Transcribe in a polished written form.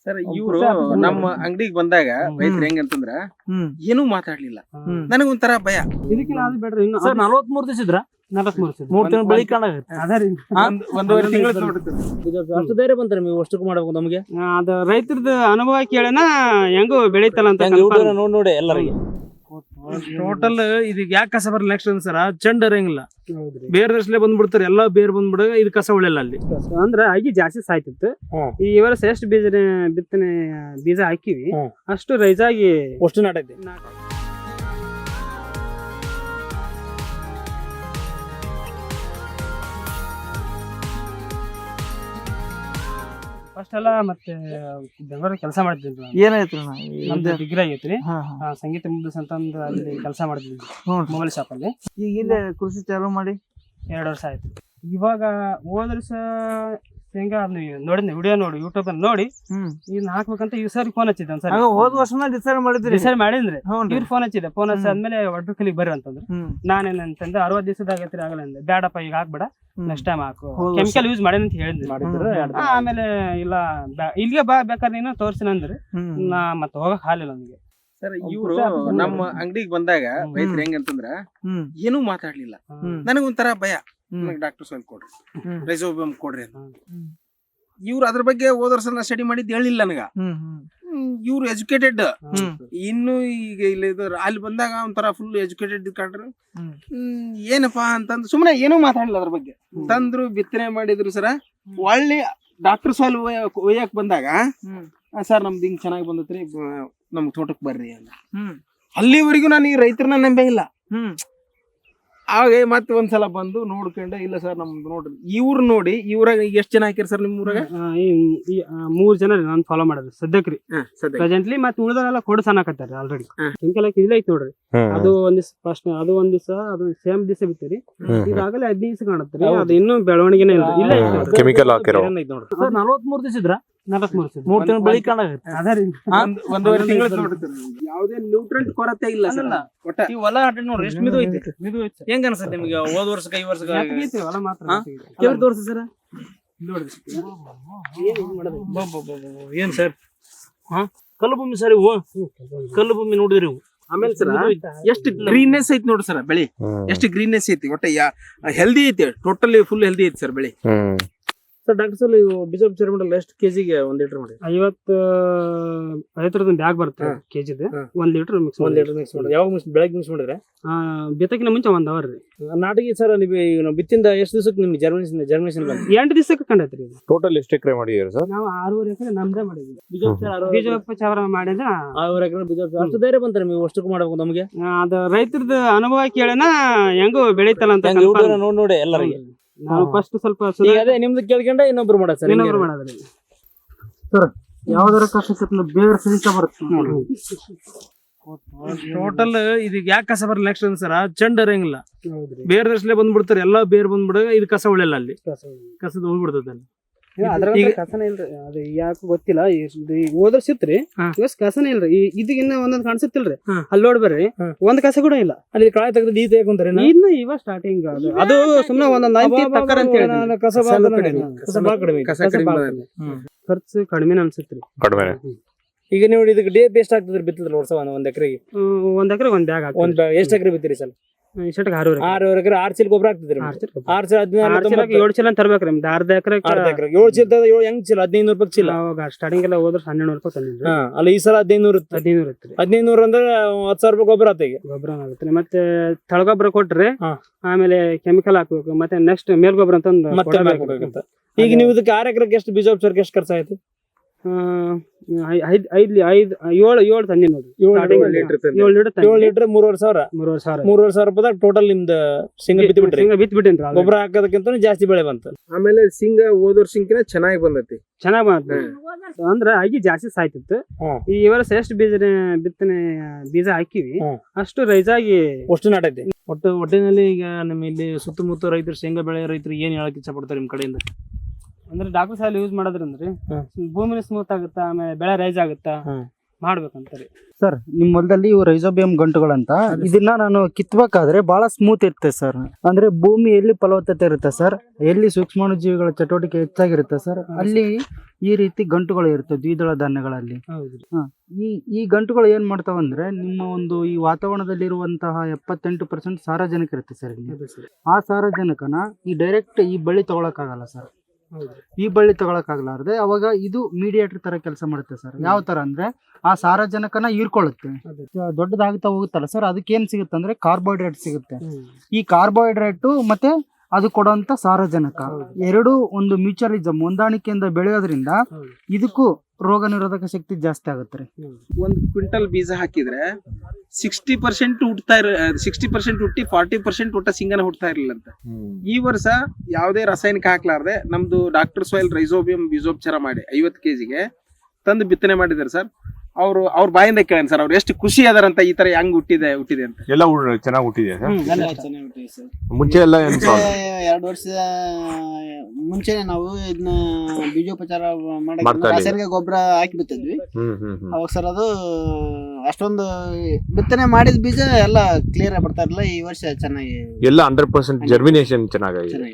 Sir ಇವ್ರು ನಮ್ಮ ಅಂಗಡಿಗೆ ಬಂದಾಗ ರೈತರು ಹೆಂಗಂತಂದ್ರ ಏನೂ ಮಾತಾಡ್ಲಿಲ್ಲ. ನನಗೊಂಥರ ಭಯ. ಇದಕ್ಕಿಂತ ಅದು ಬೇಡ್ರಿ. ಇನ್ನು ಸರ್ 43 ದಿವಸ ಇದ್ರ 43 ತಿಂಗಳು ಬಳಿ ಕಾಣಾಗತ್ತೆ. ಅದರಿ ಒಂದೂವರೆ ತಿಂಗಳು ಅಷ್ಟು ಧೈರ್ಯ ಬಂತಾರೆ ನೀವು ಅಷ್ಟಕ್ಕೂ ಮಾಡ್ಬೇಕು ನಮಗೆ. ಅದ ರೈತರದ ಅನುಭವ ಕೇಳನ ಹೆಂಗು ಬೆಳಿತಲ್ಲ ಅಂತ ನೋಡಿ ಎಲ್ಲರಿಗೆ ಟೋಟಲ್ ಇದೀಗ ಯಾಕೆ ಕಸ ಬರಲ್ಲ ನೆಕ್ಸ್ಟ್ ಸರ್ ಚಂಡ್ ಹರಿಯಂಗಿಲ್ಲ. ಬೇರೆ ದರ್ಶಲೆ ಬಂದ್ಬಿಡ್ತಾರೆ, ಎಲ್ಲಾ ಬೇರೆ ಬಂದ್ಬಿಡ ಇದು ಕಸ ಉಳಿಯಲ್ಲ ಅಲ್ಲಿ. ಅಂದ್ರ ಅಗಿ ಜಾಸ್ತಿ ಸಾಯ್ತಿತ್ತು. ಈ ವರ್ಷ ಎಷ್ಟು ಬಿತ್ತನೆ ಬೀಜ ಹಾಕಿವಿ ಅಷ್ಟು ರೈಸ್ ಆಗಿ ಅಷ್ಟು ನಾಟೈತಿ. ಫಸ್ಟ್ ಎಲ್ಲ ಮತ್ತೆ ಬೆಂಗಳೂರಿಗೆ ಕೆಲಸ ಮಾಡ್ತಿದ್ವಿ. ಏನಾಯ್ತು ನಮ್ದು ಡಿಗ್ರಿ ಆಗೈತ್ರಿ. ಸಂಗೀತ ಮುಗಿಸ್ ಅಂತಂದು ಅಲ್ಲಿ ಕೆಲಸ ಮಾಡ್ತಿದ್ವಿ ಮೊಬೈಲ್ ಶಾಪ್ ಅಲ್ಲಿ. ಈಗ ಇಲ್ಲೇ ಕೃಷಿ ಚಾಲು ಮಾಡಿ 2 ವರ್ಷ ಆಯ್ತು. ಇವಾಗ ಹೋದ ವರ್ಷ ಶೇಂಗಾ ನೋಡಿದ್ನಿ ವಿಡಿಯೋ ನೋಡಿ ಯೂಟ್ಯೂಬ್ ಅಲ್ಲಿ ನೋಡಿ ಇದನ್ನ ಹಾಕ್ಬೇಕಂತ ಈ ಸರಿ ಫೋನ್ ಹಚ್ಚಿದ್ದೆ ಒಂದ್ಸರಿ. ಹೋದ ವರ್ಷ ಡಿಸೈಡ್ ಮಾಡಿದ್ರಿ? ಡಿಸೈಡ್ ಮಾಡಿದ್ರೆ ಇವ್ರು ಫೋನ್ ಹಚ್ಚಿದ್ದೆ. ಫೋನ್ ಹಚ್ಚಾದ್ಮೇಲೆ ಒಡ್ರು ಕಲಿಗೆ ಬರ್ರಿ ಅಂತಂದ್ರೆ ನಾನೇನಂತಂದ್ರೆ 60 ದಿವಸದಾಗೈತ್ರಿ ಆಗಲ್ಲ ಅಂದೆ. ಬೇಡಪ್ಪ ಈಗ ಹಾಕ್ಬೇಡ, ನೆಕ್ಸ್ಟ್ ಟೈಮ್ ಹಾಕು, ಕೆಮಿಕಲ್ ಯೂಸ್ ಮಾಡೇನ ಅಂತ ಹೇಳಿದ್ರು. ಆಮೇಲೆ ಇಲ್ಲ ಇಲ್ಲಿಗೆ ಬಾ ಬೇಕಾದ್ರೆ ನೀನು ತೋರ್ಸಿನಂದ್ರೆ ನಾ ಮತ್ತೆ ಹೋಗಕ್ ಹಾಲಿಲ್ಲ ನನಗೆ. ಸರ್ ಇವ್ರು ನಮ್ಮ ಅಂಗಡಿಗೆ ಬಂದಾಗ ರೈತರು ಹೆಂಗಂತಂದ್ರ ಏನೂ ಮಾತಾಡ್ಲಿಲ್ಲ. ನನಗೊಂಥರ ಭಯ. ಡಾಕ್ಟರ್ ಸೋಲ್ ಕೊಡ್ರಿ, ರೈಸೋಬಿಯಂ ಕೊಡ್ರಿ ಅಂತ. ಇವ್ರು ಅದ್ರ ಬಗ್ಗೆ ಹೋದ ವರ್ಷ ಸ್ಟಡಿ ಮಾಡಿದ್ ಹೇಳಿಲ್ಲ ನನಗ. ಇವ್ರು ಎಜುಕೇಟೆಡ್. ಇನ್ನು ಈಗ ಇಲ್ಲಿ ಅಲ್ಲಿ ಬಂದಾಗ ಒಂಥರ ಫುಲ್ ಎಜುಕೇಟೆಡ್ ಕಂಡ್ರು. ಏನಪ್ಪಾ ಅಂತಂದ್ ಸುಮ್ನೆ ಏನೂ ಮಾತಾಡ್ಲಿಲ್ಲ ಅದ್ರ ಬಗ್ಗೆ. ತಂದ್ರು ಬಿತ್ತನೆ ಮಾಡಿದ್ರು ಸರ. ಒಳ್ಳೆ ಡಾಕ್ಟರ್ ಸಾಲ್ ಒಯ್ಯಕ್ ಬಂದಾಗ ಸರ್ ನಮ್ದು ಹಿಂಗ್ ಚೆನ್ನಾಗಿ ಬಂದತ್ರಿ, ನಮ್ ತೋಟಕ್ ಬರ್ರಿ ಅಂತ. ಅಲ್ಲಿವರೆಗೂ ನಾನು ಈ ರೈತರನ್ನ ನಂಬೇ ಇಲ್ಲ. ಆಗ ಮತ್ತೆ ಒಂದ್ಸಲ ಬಂದು ನೋಡ್ಕೊಂಡೆ, ಇಲ್ಲ ಸರ್ ನಮ್ದು ನೋಡ್ರಿ ಇವ್ರು ನೋಡಿ. ಇವ್ರಾಗ ಎಷ್ಟ್ ಜನ ಹಾಕಿರಿ ಸರ್ ನಿಮ್ ಊರಾಗ? 3 ಜನ ನಾನು ಫಾಲೋ ಮಾಡಿದ್ರಿ ಸದ್ಯಕ್ರಿ ಪ್ರೆಸೆಂಟ್ಲಿ. ಮತ್ತೆ ಉಳಿದವರೆಲ್ಲ ಕೊಡ್ ಸಣ್ಣಕತ್ತಾರ ಆಲ್ರೆಡಿ. ಕೆಮಿಕಲ್ ಹಾಕಿ ಇಲ್ಲ ಐತಿ ನೋಡ್ರಿ. ಅದು ಒಂದ್ ದಿವಸ ಫಸ್ಟ್ ಅದು ಒಂದ್ ದಿವಸ ಅದು ಸೇಮ್ ದಿವಸ ಬಿತ್ತಿರಿ. ಈಗಾಗಲೇ 15 ದಿವಸ ಕಾಣತ್ರಿ. ಅದು ಇನ್ನೂ ಬೆಳವಣಿಗೆನೇ ಇಲ್ಲ. ಇಲ್ಲ ಕೆಮಿಕಲ್ ಹಾಕಿರೋ ಸರ್ 43 ದಿವಸ ಇದ್ರ 43 ತಿಂಗಳು ಬಳಿ ಕಾಣಾಗತ್ತೆ. ಅದರಿ ಒಂದೂವರೆ ತಿಂಗಳು ಯಾವುದೇ ನ್ಯೂಟ್ರೆಂಟ್ ಕೊರತೆ ಇಲ್ಲ. ಈ ಹೊಲ ಅಡ್ಡ ನೋಡ್ರಿ ಎಷ್ಟು ಮಿದು ಐತಿ. ಹೆಂಗ ಅನ್ಸತ್ತೆ ನಿಮ್ಗೆ? ಹೋದ ವರ್ಷಕ್ಕೆ ಈ ವರ್ಷಕ್ಕೆ ಹೊಲ ಮಾತ್ರ ಕೇಳಿ ತೋರ್ಸಿ ಸರ್. ಏನ್ ಸರ್ ಕಲ್ಲು ಭೂಮಿ ಸರ್ ಇವು ಕಲ್ಲು ಭೂಮಿ ನೋಡಿದ್ರಿ ಇವು. ಆಮೇಲೆ ಸರ್ ಎಷ್ಟು ಗ್ರೀನ್ನೆಸ್ ಐತಿ ನೋಡ್ರಿ ಸರ್ ಬೆಳಿ. ಎಷ್ಟು ಗ್ರೀನ್ನೆಸ್ ಐತಿ. ಒಟ್ಟ ಹೆಲ್ದಿ ಐತಿ. ಟೋಟಲಿ ಫುಲ್ ಹೆಲ್ದಿ ಐತಿ ಸರ್ ಬೆಳಿ. ಸರ್ ಡಾಕ್ಟರ್ ಸರ್ ಇವು ಬೀಜೋಪಚಾರ ಮಾಡಲ್ಲ ಎಷ್ಟು ಕೆಜಿಗೆ 1 ಲೀಟರ್ ಮಾಡಿ? 50 ಬ್ಯಾಗ್ ಬರುತ್ತೆ ಕೆಜಿದ. 1 ಲೀಟರ್ ಮಿಕ್ಸ್ ಮಾಡಿ. ಯಾವಾಗ ಬೆಳಗ್ಗೆ ಮಿಕ್ಸ್ ಮಾಡಿದ್ರೆ? ಬಿತ್ತಕಿನ ಮುಂಚೆ 1 ಅವರ್ ರೀ. ನಾಟಿಗೆ ಸರ್ ನೀವು ಬಿತ್ತಿಂದ ಎಷ್ಟು ದಿವಸಕ್ಕೆ ನಿಮ್ಗೆ ಜರ್ಮಿನೇಷನ್ ಬಂತು? 8 ದಿವಸಕ್ಕೆ ಕಂಡೈತ್ರಿ. ಟೋಟಲ್ ಎಷ್ಟು ಎಕರೆ ಮಾಡಿದ್ದೀರಿ ಸರ್? ನಾವು 6.5 ಎಕರೆ ನಮ್ದೇ ಮಾಡಿದ್ವಿ. ಬೀಜೋಪಚಾರ ಮಾಡಿದ್ರೆ 6 ಎಕರೆ ಬೀಜೋಪಚಾರ. ಅಷ್ಟು ಧೈರ್ಯ ಬಂತಾರೆ ನೀವು ಅಷ್ಟಕ್ಕೂ ಮಾಡ್ಬೇಕು ನಮಗೆ? ಅದ ರೈತರದ ಅನುಭವ ಕೇಳನ ಹೆಂಗು ಬೆಳಿತಲ್ಲ ಅಂತ ನೋಡಿ ಎಲ್ಲರಿಗೆ. ನಾವು ಫಸ್ಟ್ ಸ್ವಲ್ಪ ಅದೇ ನಿಮ್ದು ಕೇಳ್ಕೊಂಡೆ ಇನ್ನೊಬ್ರು ಮಾಡೋದು ಸರ್. ಇನ್ನೊಬ್ರು ಮಾಡೋದ್ರಿ ಸರ್. ಯಾವ್ದಾರ ಕಸ ಬೇರೆ ಸಹಿತ ಬರುತ್ತೆ. ಟೋಟಲ್ ಇದೀಗ ಯಾಕೆ ಕಸ ಬರಲ್ಲ ನೆಕ್ಸ್ಟ್ ಸರ್ ಚಂಡ್ ಹರಿಯಂಗಿಲ್ಲ. ಬೇರೆ ದರ್ಶಲೆ ಬಂದ್ಬಿಡ್ತಾರೆ, ಎಲ್ಲಾ ಬೇರೆ ಬಂದ್ಬಿಡ ಇದು ಕಸ ಉಳಿಯಲ್ಲ ಅಲ್ಲಿ. ಕಸದ ಹೋಗ್ಬಿಡ್ತದೆ ಅಲ್ಲಿ. ಕಸನ ಇಲ್ರಿ. ಅದು ಯಾಕೆ ಗೊತ್ತಿಲ್ಲ. ಹೋದ್ರ ಸಿತ್ರಿ ಕಸನ ಇಲ್ರಿ. ಇದಕ್ಕಿನ್ನ ಒಂದೊಂದ್ ಕಾಣಿಸುತ್ತಿಲ್ರಿ. ಅಲ್ಲಿ ನೋಡ್ಬರ್ರಿ ಒಂದ್ ಕಸ ಕೂಡ ಇಲ್ಲ. ಅಲ್ಲಿ ಕಾಳೆ ತೆಗೆದು ಈ ತೆಗೊಂತಾರೆ ಇನ್ನು ಇವಾಗ ಸ್ಟಾರ್ಟಿಂಗ್. ಅದು ಸುಮ್ನೆ ಒಂದೊಂದ್ ತಕ್ಕರ ಅಂತ ಹೇಳಿ ಖರ್ಚು ಕಡಿಮೆ ಅನ್ಸುತ್ರಿ. ಈಗ ನೀವು ಇದಕ್ಕೆ ಡೇ ಬೇಸ್ಟ್ ಆಗ್ತದ್ರಿ ಬಿತ್ತಿದ್ರೆ ವರ್ಷ 1 ಎಕರೆಗೆ? 1 ಎಕರೆ 1 ಬ್ಯಾಗ್ ಆಗ್ತದೆ. ಎಷ್ಟು ಎಕರೆ ಬಿತ್ತಿರಿ ಸರ್? 6 ಎಕರೆ 6 ಚೀಲ ಗೊಬ್ಬರ ಆಗ್ತದ್ರಿ. 6 ಚೀಲ 7 ಚೀಲ ತರ್ಬೇಕ್ರಿ. ನಿಮ್ದು ಅರ್ಧ ಎಕರೆ 7 ಚೀಲ ಹೆಂಗ್ ಚೀಲ? 1500 ರೂಪಾಯಿ ಚೀಲ. ಸ್ಟಾರ್ಟಿಂಗ್ ಎಲ್ಲ ಹೋದ್ರೆ 1200 ರೂಪಾಯಿ ತಂದಿದ್ರಿ. ಅಲ್ಲಿ ಈ ಸಲ 1500 ಇತ್ತು. 1500 ಅಂದ್ರೆ 10,000 ರೂಪಾಯಿ ಗೊಬ್ಬರ ಆತ. ಈಗ ಗೊಬ್ಬರ ಆಗುತ್ತೆ. ಮತ್ತೆ ತಳಗೊಬ್ಬರ ಕೊಟ್ರಿ, ಆಮೇಲೆ ಕೆಮಿಕಲ್ ಹಾಕ್ಬೇಕು, ಮತ್ತೆ ನೆಕ್ಸ್ಟ್ ಮೇಲ್ ಗೊಬ್ಬರ ಅಂತ ಮತ್ತೆ. ಈಗ ನೀವು ಇದಕ್ಕೆ 6 ಎಕರೆಗೆ ಎಷ್ಟು ಬೀಜೋಪಚಾರಕ್ಕೆ ಎಷ್ಟು ಖರ್ಚು ಆಯ್ತು? 7 ತಂದಿ ನೋಡ್ರಿ. 7 ಲೀಟರ್ 3,500 ರೂಪಾಯಿ ಟೋಟಲ್ ನಿಮ್ದು ಶೇಂಗಾ ಬಿತ್ಬಿಟ್ರಿ. ಗೊಬ್ಬರ ಹಾಕೋದಕ್ಕಿಂತ ಜಾಸ್ತಿ ಬೆಳೆ ಬಂತು. ಆಮೇಲೆ ಶೇಂಗಾ ಹೋದ ವರ್ಷಕ್ಕಿಂತ ಚೆನ್ನಾಗಿ ಬಂದೈತಿ. ಚೆನ್ನಾಗ್ ಬಂದ ಅಂದ್ರ ಅಗಿ ಜಾಸ್ತಿ ಸಾಯ್ತಿತ್ತು. ಈ ವರ್ಷ ಎಷ್ಟು ಬಿತ್ತನೆ ಬೀಜ ಹಾಕಿವಿ ಅಷ್ಟು ರೈಸ್ ಆಗಿ ಅಷ್ಟು ನಾಟೈತಿ. ಒಟ್ಟಿನಲ್ಲಿ ಈಗ ನಮ್ಮ ಇಲ್ಲಿ ಸುತ್ತಮುತ್ತ ರೈತರು ಶೇಂಗಾ ಬೆಳೆ ರೈತರು ಏನ್ ಹೇಳಕ್ ಇಷ್ಟ ಪಡ್ತಾರೆ ನಿಮ್ ಕಡೆಯಿಂದ? ಅಂದ್ರೆ ಡಾಕ್ಟರ್ ಸಾಯಿಲ್ ಯೂಸ್ ಮಾಡೋದ್ರಂದ್ರಿ ಭೂಮಿನ ಸ್ಮೂತ್ ಆಗುತ್ತಾ, ಆಮೇಲೆ ಬೆಳೆ ರೈಸ್ ಆಗುತ್ತಾ, ಮಾಡ್ಬೇಕಂತಾರೆ ಸರ್ ನಿಮ್ಮ ಹೊಲದಲ್ಲಿ ಇವು ರೈಸೋಬಿಯಂ ಗಂಟುಗಳಂತ ಇದನ್ನ ನಾನು ಕಿತ್ಬೇಕಾದ್ರೆ ಬಹಳ ಸ್ಮೂತ್ ಇರುತ್ತೆ ಸರ್. ಅಂದ್ರೆ ಭೂಮಿ ಎಲ್ಲಿ ಫಲವತ್ತತೆ ಇರುತ್ತೆ ಸರ್, ಎಲ್ಲಿ ಸೂಕ್ಷ್ಮಾಣುಜೀವಿಗಳ ಚಟುವಟಿಕೆ ಹೆಚ್ಚಾಗಿರುತ್ತೆ ಸರ್, ಅಲ್ಲಿ ಈ ರೀತಿ ಗಂಟುಗಳು ಇರುತ್ತೆ ದ್ವಿದಳ ಧಾನ್ಯಗಳಲ್ಲಿ. ಈ ಗಂಟುಗಳು ಏನ್ ಮಾಡ್ತಾವಂದ್ರೆ ನಿಮ್ಮ ಒಂದು ಈ ವಾತಾವರಣದಲ್ಲಿರುವಂತಹ 78% ಸಾರಜನಕ ಇರುತ್ತೆ ಸರ್ ಇಲ್ಲಿ. ಆ ಸಾರಜನಕನ ಈ ಡೈರೆಕ್ಟ್ ಈ ಬಳ್ಳಿ ತಗೊಳಕ್ಕಾಗಲ್ಲ ಸರ್. ಈ ಬಳ್ಳಿ ತಗೊಳಕ್ಕಾಗಲಾರ್ದೆ ಅವಾಗ ಇದು ಮೀಡಿಯೇಟರ್ ತರ ಕೆಲಸ ಮಾಡುತ್ತೆ ಸರ್. ಯಾವ ತರ ಅಂದ್ರೆ ಆ ಸಾರಜನಕನ ಹೀರ್ಕೊಳ್ಳುತ್ತೆ, ದೊಡ್ಡದಾಗ್ತಾ ಹೋಗುತ್ತಲ್ಲ ಸರ್, ಅದಕ್ಕೆ ಏನ್ ಸಿಗುತ್ತೆ ಅಂದ್ರೆ ಕಾರ್ಬೋಹೈಡ್ರೇಟ್ ಸಿಗುತ್ತೆ. ಈ ಕಾರ್ಬೋಹೈಡ್ರೇಟ್ ಮತ್ತೆ ಅದು ಕೊಡುವಂತ ಸಾರಜನಕ ಎರಡು ಒಂದು ಮ್ಯೂಚುವಲಿಸಮ್ ಹೊಂದಾಣಿಕೆಯಿಂದ ಬೆಳೆಯೋದ್ರಿಂದ ಇದಕ್ಕೂ ರೋಗ ನಿರೋಧಕ ಶಕ್ತಿ ಜಾಸ್ತಿ ಆಗುತ್ತೆ. 1 ಕ್ವಿಂಟಲ್ ಬೀಜ ಹಾಕಿದ್ರೆ 60% ಹುಟ್ತಾ 60% ಹುಟ್ಟಿ 40% ಹುಟ್ಟ ಸಿಂಗನ ಹುಟ್ತಾ ಇರಲಿಲ್ಲ ಅಂತ. ಈ ವರ್ಷ ಯಾವುದೇ ರಾಸಾಯನಿಕ ಹಾಕ್ಲಾರ್ದೆ ನಮ್ದು ಡಾಕ್ಟರ್ ಸಾಯಿಲ್ ರೈಸೋಬಿಯಂ ಬೀಜೋಪಚಾರ ಮಾಡಿ 50 kg ತಂದು ಬಿತ್ತನೆ ಮಾಡಿದಾರೆ ಸರ್. ಅವ್ರ ಬಾಯಿಂದ ಕೇಳೇನ್ ಸರ್, ಅವ್ರು ಎಷ್ಟು ಖುಷಿ ಅದಾರಂತ ಈ ತರ ಹೆಂಗ್ ಹುಟ್ಟಿದೆ ಅಂತ. ಎಲ್ಲ ಚೆನ್ನಾಗಿ ಹುಟ್ಟಿದೆ ಸರ್. ಮುಂಚೆ ಎಲ್ಲ 2 ವರ್ಷದ ಮುಂಚೆನೆ ನಾವು ಇದನ್ನ ಬೀಜೋಪಚಾರ ಮಾಡಕ್ಕೆ ರಾಸಾಯನಿಕ ಗೊಬ್ಬರ ಹಾಕಿ ಬಿತ್ತಿದ್ವಿ. ಅವಾಗ ಸರ್ ಅದು ಅಷ್ಟೊಂದು ಬಿತ್ತನೆ ಮಾಡಿದ ಬೀಜ ಎಲ್ಲ ಕ್ಲಿಯರ್ ಆಗಿ ಬರ್ತಾ ಇರಲಿಲ್ಲ. ಈ ವರ್ಷ ಚೆನ್ನಾಗಿ ಎಲ್ಲ 100% ಜರ್ಮಿನೇಷನ್ ಚೆನ್ನಾಗಿದೆ.